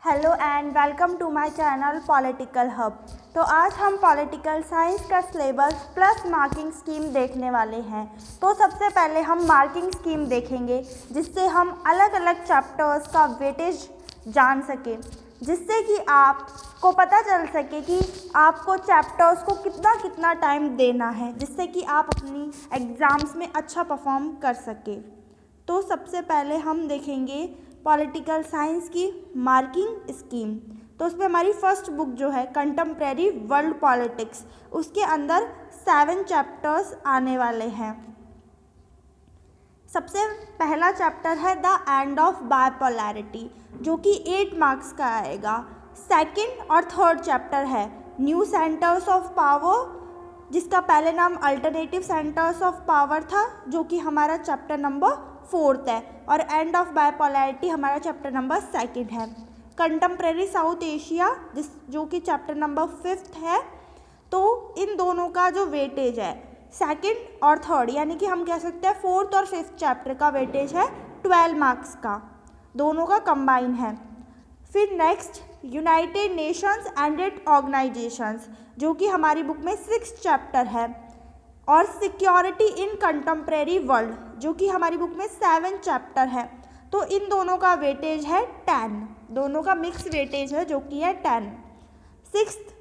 Hello and welcome to my channel political hub. तो आज हम पॉलिटिकल साइंस का सिलेबस प्लस मार्किंग स्कीम देखने वाले हैं। तो सबसे पहले हम मार्किंग स्कीम देखेंगे, जिससे हम अलग अलग चैप्टर्स का वेटेज जान सकें, जिससे कि आपको पता चल सके कि आपको चैप्टर्स को कितना कितना टाइम देना है, जिससे कि आप अपनी एग्ज़ाम्स में अच्छा परफॉर्म कर सकें। तो सबसे पहले हम देखेंगे पॉलिटिकल साइंस की मार्किंग स्कीम। तो उसमें हमारी फर्स्ट बुक जो है कंटेम्प्रेरी वर्ल्ड पॉलिटिक्स, उसके अंदर 7 चैप्टर्स आने वाले हैं। सबसे पहला चैप्टर है द एंड ऑफ बाइपोलैरिटी, जो कि 8 मार्क्स का आएगा। सेकंड और थर्ड चैप्टर है न्यू सेंटर्स ऑफ पावर, जिसका पहले नाम अल्टरनेटिव सेंटर्स ऑफ पावर था, जो कि हमारा चैप्टर नंबर 4 है, और एंड ऑफ बाइपोलैरिटी हमारा चैप्टर नंबर 2 है। कंटेम्प्रेरी साउथ एशिया जो कि चैप्टर नंबर 5 है। तो इन दोनों का जो वेटेज है सेकंड और थर्ड, यानी कि हम कह सकते हैं 4th और 5th चैप्टर का वेटेज है 12 मार्क्स का, दोनों का कंबाइन है। फिर next United Nations and it organisations, जो कि हमारी बुक में 6th चैप्टर है, और सिक्योरिटी इन कंटेम्प्रेरी वर्ल्ड, जो कि हमारी बुक में 7th चैप्टर है। तो इन दोनों का वेटेज है 10, दोनों का मिक्स वेटेज है जो कि है 10। 6th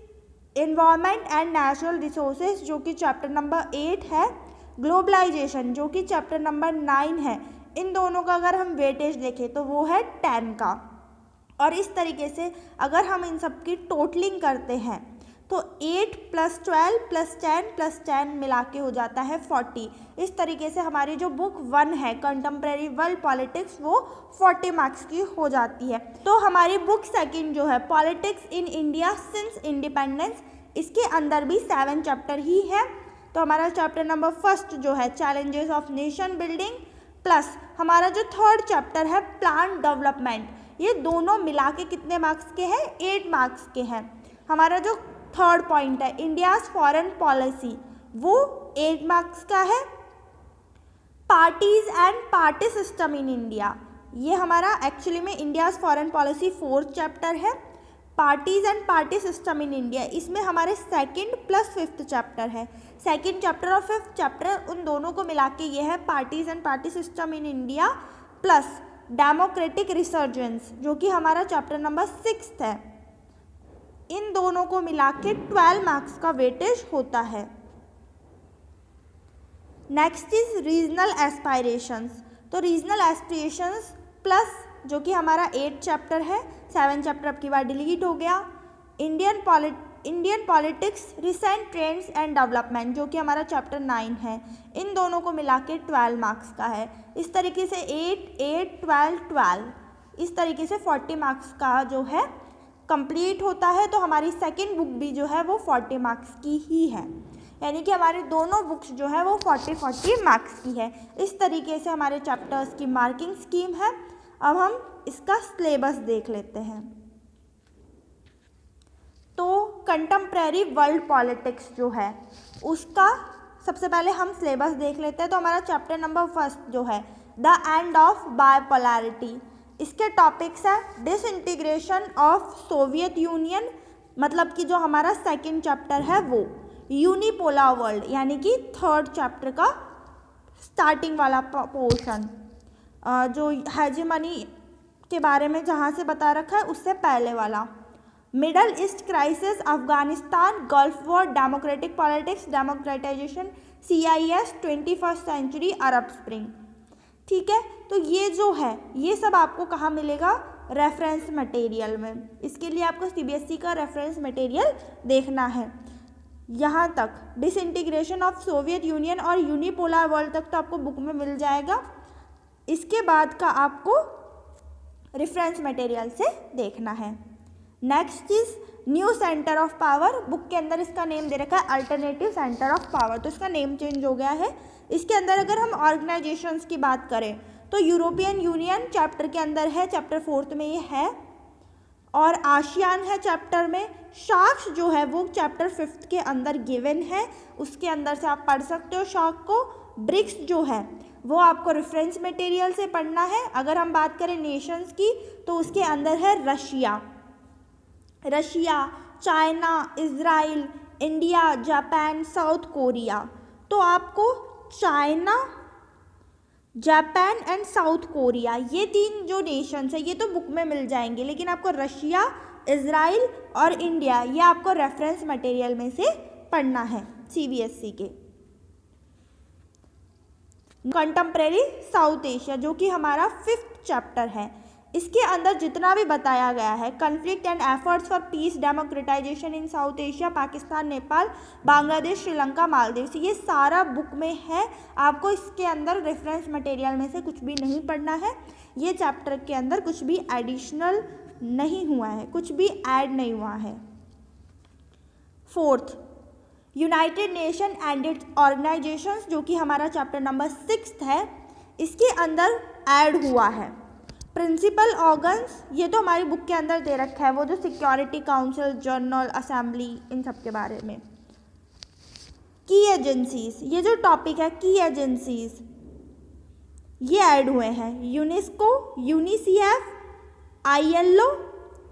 environment and natural resources, जो कि चैप्टर नंबर 8 है। ग्लोबलाइजेशन, जो कि चैप्टर नंबर 9 है। इन दोनों का अगर हम वेटेज देखें तो वो है 10 का। और इस तरीके से अगर हम इन सब की टोटलिंग करते हैं तो 8 + 12 + 10 + 10 मिला के हो जाता है 40। इस तरीके से हमारी जो बुक 1 है कंटेम्प्रेरी वर्ल्ड पॉलिटिक्स, वो 40 मार्क्स की हो जाती है। तो हमारी बुक सेकंड जो है politics in India since independence, इसके अंदर भी 7 चैप्टर ही है। तो हमारा चैप्टर नंबर 1 जो है challenges of nation building, plus हमारा जो थर्ड चैप्टर है प्लान डेवलपमेंट, ये दोनों मिला के कितने मार्क्स के हैं? 8 मार्क्स के हैं। हमारा जो थर्ड पॉइंट है इंडियाज फॉरेन पॉलिसी, वो 8 मार्क्स का है। Parties and party system in India, ये हमारा एक्चुअली में India's foreign policy 4th chapter है। Parties and party system in India, इसमें हमारे 2nd + 5th चैप्टर है। 2nd चैप्टर और 5th चैप्टर उन दोनों को मिला के ये है parties and party system in India plus democratic resurgence, जो कि हमारा चैप्टर नंबर 6 है। इन दोनों को मिला के 12 मार्क्स का वेटेज होता है। Next is regional aspirations. तो रीजनल एस्पिरेशंस प्लस, जो कि हमारा 8 चैप्टर है, 7 चैप्टर अब की बार डिलीट हो गया। Indian politics recent trends and development, जो कि हमारा चैप्टर 9 है। इन दोनों को मिला के 12 मार्क्स का है। इस तरीके से 8, 8, 12, 12, इस तरीके से 40 मार्क्स का जो है कंप्लीट होता है। तो हमारी सेकंड बुक भी जो है वो 40 मार्क्स की ही है, यानी कि हमारी दोनों बुक्स जो है वो 40 मार्क्स की है। इस तरीके से हमारे चैप्टर्स की मार्किंग स्कीम है। अब हम इसका सिलेबस देख लेते हैं। तो कंटेम्प्रेरी वर्ल्ड पॉलिटिक्स जो है उसका सबसे पहले हम सिलेबस देख लेते हैं। तो हमारा चैप्टर नंबर 1 जो है द एंड ऑफ बाइपोलैरिटी, इसके टॉपिक्स है डिसइंटीग्रेशन ऑफ सोवियत यूनियन, मतलब कि जो हमारा 2nd चैप्टर है वो यूनिपोलर वर्ल्ड, यानी कि 3rd चैप्टर का स्टार्टिंग वाला पोर्शन, जो हेजेमनी के बारे में जहाँ से बता रखा है उससे पहले वाला। Middle East crisis, Afghanistan, Gulf War, democratic politics, democratization, CIS, 21st century, Arab Spring. ठीक है, तो ये जो है ये सब आपको कहाँ मिलेगा? रेफरेंस मटेरियल में। इसके लिए आपको CBSE का रेफरेंस मटेरियल देखना है। यहाँ तक डिसइंटीग्रेशन ऑफ सोवियत यूनियन और यूनिपोलर वर्ल्ड तक तो आपको बुक में मिल जाएगा। इसके बाद का आपको रेफरेंस मटेरियल से देखना है। Next is new centre of power, book के अंदर इसका नेम दे रखा है अल्टरनेटिव सेंटर ऑफ पावर, तो इसका नेम चेंज हो गया है। इसके अंदर अगर हम ऑर्गेनाइजेशंस की बात करें तो यूरोपियन यूनियन चैप्टर के अंदर है, चैप्टर 4th में ये है, और आसियान है चैप्टर में। शार्क्स जो है वो चैप्टर 5th के अंदर गिवन है, उसके अंदर से आप पढ़ सकते हो शार्क को। ब्रिक्स जो है वो आपको रेफरेंस मटेरियल से पढ़ना है। अगर हम बात करें नेशंस की तो उसके अंदर है Russia, China, Israel, India, Japan, south Korea. तो आपको China, Japan and south Korea ये 3 जो नेशंस है ये तो बुक में मिल जाएंगे, लेकिन आपको रशिया, इजराइल और इंडिया ये आपको रेफरेंस मटेरियल में से पढ़ना है CBSE के। कंटेम्प्रेरी साउथ एशिया जो कि हमारा 5th चैप्टर है, इसके अंदर जितना भी बताया गया है conflict and efforts for piece, democratisation in south Asia, Pakistan, Nepal, Bangladesh, Sri Lanka, Maldives, ये सारा बुक में है। आपको इसके अंदर रेफरेंस मटेरियल में से कुछ भी नहीं पढ़ना है। ये चैप्टर के अंदर कुछ भी एडिशनल नहीं हुआ है, कुछ भी ऐड नहीं हुआ है। 4th United nation and it's organisations जो कि हमारा चैप्टर नंबर 6 है, इसके अंदर ऐड हुआ है। प्रिंसिपल ऑर्गन्स ये तो हमारी बुक के अंदर दे रखा है, वो जो सिक्योरिटी काउंसिल, जनरल असेंबली, इन सब के बारे में। की एजेंसीज ये जो टॉपिक है, की एजेंसीज ये ऐड हुए हैं। यूनेस्को, यूनिसीएफ, ILO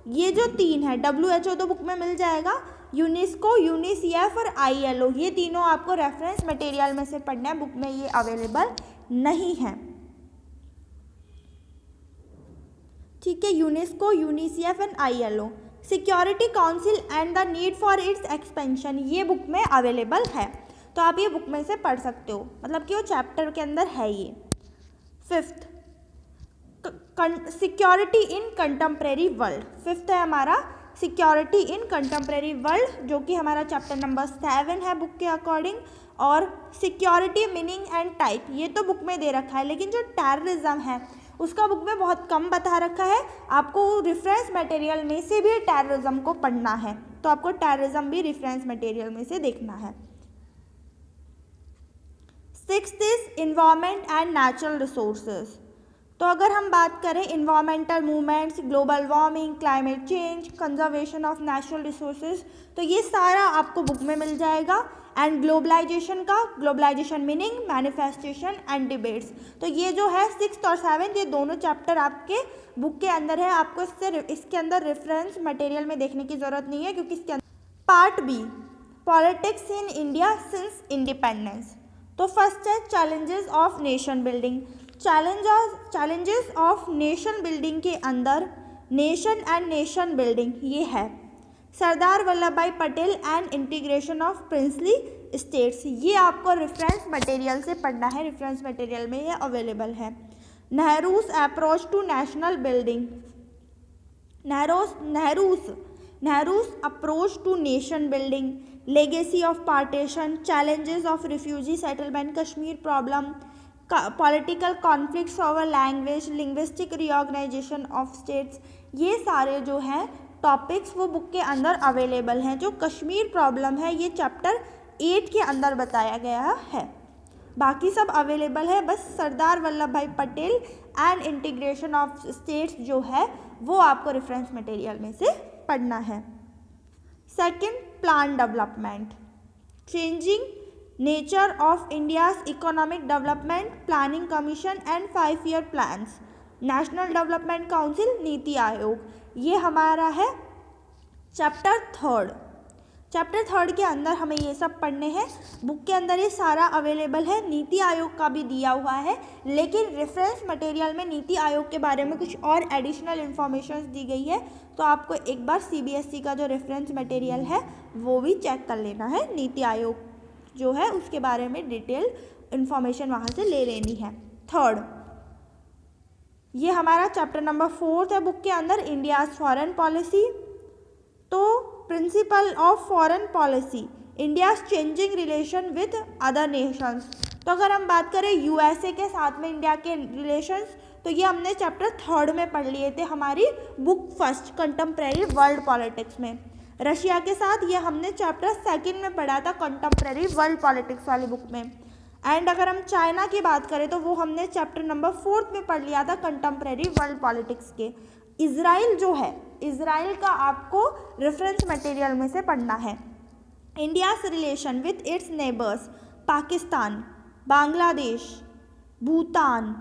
ये जो 3 है, WHO तो बुक में मिल जाएगा, यूनेस्को, यूनिसीएफ और ILO ये तीनों आपको रेफरेंस मटेरियल में से पढ़ना है, बुक में ये अवेलेबल नहीं है। ठीक है, UNESCO, UNICEF and ILO। Security council and the need for its expansion ये बुक में अवेलेबल है, तो आप ये बुक में से पढ़ सकते हो, मतलब कि वो चैप्टर के अंदर है ये। 5th security in contemporary world, 5th है हमारा सिक्योरिटी इन कंटेम्प्रेरी वर्ल्ड जो कि हमारा चैप्टर नंबर 7 है बुक के अकॉर्डिंग। और सिक्योरिटी मीनिंग एंड टाइप ये तो बुक में दे रखा है, लेकिन जो टेररिज्म है उसका बुक में बहुत कम बता रखा है। आपको रेफरेंस मटेरियल में से भी टेररिज्म को पढ़ना है, तो आपको टेररिज्म भी रेफरेंस मटेरियल में से देखना है। 6th is environment and natural resources. तो अगर हम बात करें environmental movements, global warming, climate change, conservation of natural resources, तो ये सारा आपको बुक में मिल जाएगा। एंड ग्लोबलाइजेशन का, globalisation meaning, manifestation and debates, तो ये जो है 6th और 7th ये दोनों चैप्टर आपके बुक के अंदर है। आपको इसके अंदर रेफरेंस मटेरियल में देखने की ज़रूरत नहीं है, क्योंकि इसके अंदर part B politics in India since independence. तो फर्स्ट है challenges of nation building. Challenges of nation building के अंदर नेशन एंड नेशन बिल्डिंग ये है सरदार वल्लभ भाई Patel and integration of princely states, ये आपको रेफरेंस मटेरियल से पढ़ना है, रेफरेंस मटेरियल में ये अवेलेबल है। Nehru's approach to national building, Nehru's approach to nation building, legacy of partition, challenges of refugee settlement, Kashmir problem, political conflicts over language, linguistic reorganisation of states, ये सारे जो हैं टॉपिक्स वो बुक के अंदर अवेलेबल हैं। जो कश्मीर प्रॉब्लम है ये चैप्टर 8 के अंदर बताया गया है, बाकी सब अवेलेबल है, बस सरदार वल्लभ भाई Patel and integration of states जो है वो आपको रेफरेंस मटेरियल में से पढ़ना है। Second, plan development, changing nature of India's economic development, planning commission and 5-year plans, national development council, NITI Aayog, ये हमारा है चैप्टर 3। चैप्टर 3 के अंदर हमें ये सब पढ़ने हैं, बुक के अंदर ये सारा अवेलेबल है। नीति आयोग का भी दिया हुआ है, लेकिन रेफरेंस मटेरियल में नीति आयोग के बारे में कुछ और एडिशनल इन्फॉर्मेशन दी गई है, तो आपको एक बार CBSE का जो रेफरेंस मटेरियल है वो भी चेक कर लेना है। नीति आयोग जो है उसके बारे में डिटेल इन्फॉर्मेशन वहाँ से ले लेनी है। 3rd, ये हमारा चैप्टर नंबर 4 है बुक के अंदर, इंडियाज़ फॉरेन पॉलिसी। तो principle of foreign policy, India's changing relation with other Nations. तो अगर हम बात करें USA के साथ में इंडिया के रिलेशंस, तो ये हमने चैप्टर 3 में पढ़ लिए थे हमारी book first contemporary world politics में। रशिया के साथ ये हमने चैप्टर 2 में पढ़ा था कंटेम्प्रेरी वर्ल्ड पॉलिटिक्स वाली बुक में। एंड अगर हम चाइना की बात करें तो वो हमने चैप्टर नंबर 4 में पढ़ लिया था कंटेम्प्रेरी वर्ल्ड पॉलिटिक्स के। इजराइल जो है, इजराइल का आपको रेफरेंस मटेरियल में से पढ़ना है। India's relation with its neighbours, Pakistan, Bangladesh, Bhutan,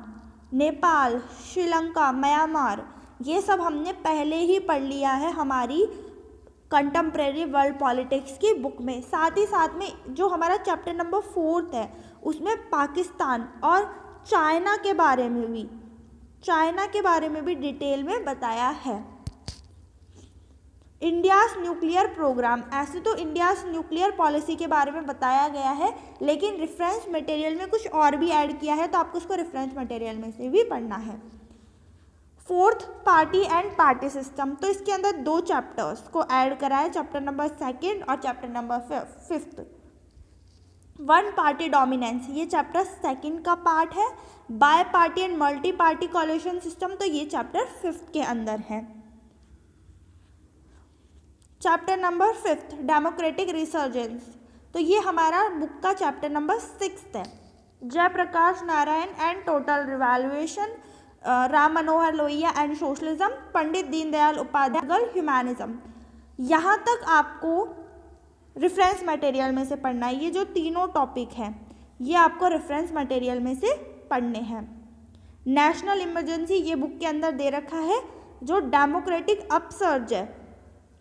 Nepal, Sri Lanka, Myanmar, ये सब हमने पहले ही पढ़ लिया है हमारी कंटेम्प्रेरी वर्ल्ड पॉलिटिक्स की बुक में। साथ ही साथ में जो हमारा चैप्टर नंबर 4 है उसमें पाकिस्तान और चाइना के बारे में भी डिटेल में बताया है। इंडियाज़ न्यूक्लियर प्रोग्राम, ऐसे तो इंडियाज़ न्यूक्लियर पॉलिसी के बारे में बताया गया है, लेकिन रेफरेंस मटेरियल में कुछ और भी ऐड किया है, तो आपको उसको रेफरेंस मटेरियल में से भी पढ़ना है। Fourth, party and party system, तो इसके अंदर 2 चैप्टर्स को ऐड करा है, चैप्टर नंबर 2 और chapter number 5। One party dominance, ये चैप्टर 2 का पार्ट है। Bi party and multi party coalition system, तो ये चैप्टर 5 के अंदर है। चैप्टर नंबर 5, डेमोक्रेटिक रिसर्जेंस, तो ये हमारा बुक का चैप्टर नंबर 6 है। Jayaprakash Narayan and total revaluation, Ram Manohar Lohia and socialism, Pandit Deendayal Upadhyaya humanism. यहाँ तक आपको रेफरेंस मटेरियल में से पढ़ना है। ये जो तीनों टॉपिक हैं ये आपको रेफरेंस मटेरियल में से पढ़ने हैं। नेशनल इमरजेंसी ये बुक के अंदर दे रखा है। जो डेमोक्रेटिक अपसर्ज है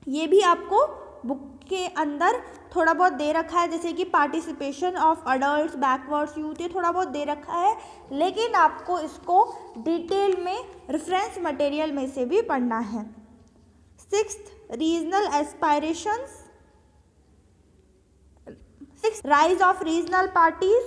ये भी आपको बुक के अंदर थोड़ा बहुत दे रखा है, जैसे कि participation of adults, backwards youth, ये थोड़ा बहुत दे रखा है, लेकिन आपको इसको डिटेल में रेफरेंस मटेरियल में से भी पढ़ना है। 6th, regional aspirations, 6th, rise of regional parties,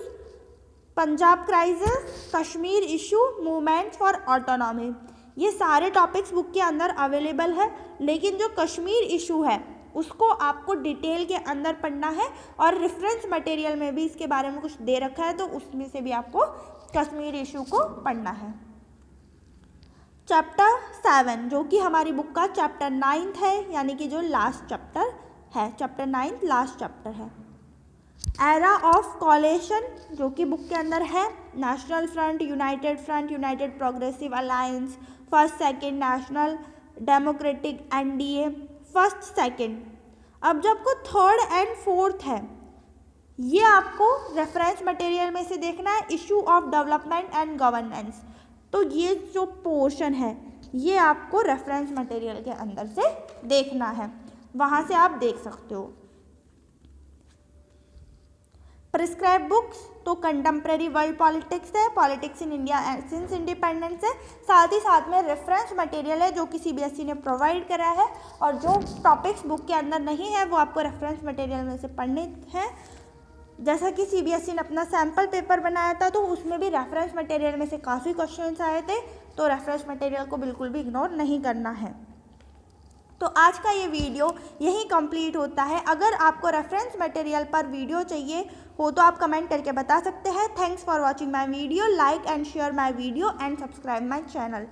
Punjab crisis, Kashmir issue, movement for autonomy, ये सारे टॉपिक्स बुक के अंदर अवेलेबल है, लेकिन जो कश्मीर इशू है उसको आपको डिटेल के अंदर पढ़ना है और रेफरेंस मटेरियल में भी इसके बारे में कुछ दे रखा है, तो उसमें से भी आपको कश्मीर इशू को पढ़ना है। चैप्टर 7 जो कि हमारी बुक का चैप्टर 9 है, यानी कि जो लास्ट चैप्टर है, चैप्टर 9 लास्ट चैप्टर है। एरा ऑफ कोलिशन जो कि बुक के अंदर है, national front, United progressive alliance, first second national democratic NDA, first second. अब जो आपको 3rd एंड 4th है ये आपको रेफरेंस मटेरियल में से देखना है। Issue of development and governance, तो ये जो पोर्शन है ये आपको रेफरेंस मटेरियल के अंदर से देखना है, वहाँ से आप देख सकते हो। प्रिस्क्राइब बुक्स तो कंटेम्प्रेरी वर्ल्ड पॉलिटिक्स है, politics in India since independence है, साथ ही साथ में रेफरेंस मटेरियल है जो कि CBSE ने प्रोवाइड करा है, और जो टॉपिक्स बुक के अंदर नहीं है वो आपको रेफरेंस मटेरियल में से पढ़ने हैं। जैसा कि CBSE ने अपना सैम्पल पेपर बनाया था तो उसमें भी रेफरेंस मटेरियल में से काफ़ी क्वेश्चंस आए थे, तो रेफरेंस मटेरियल को बिल्कुल भी इग्नोर नहीं करना है। तो आज का ये वीडियो यहीं कंप्लीट होता है। अगर आपको रेफरेंस मटेरियल पर वीडियो चाहिए हो तो आप कमेंट करके बता सकते हैं। Thanks for watching my video, like and share my video and subscribe my channel.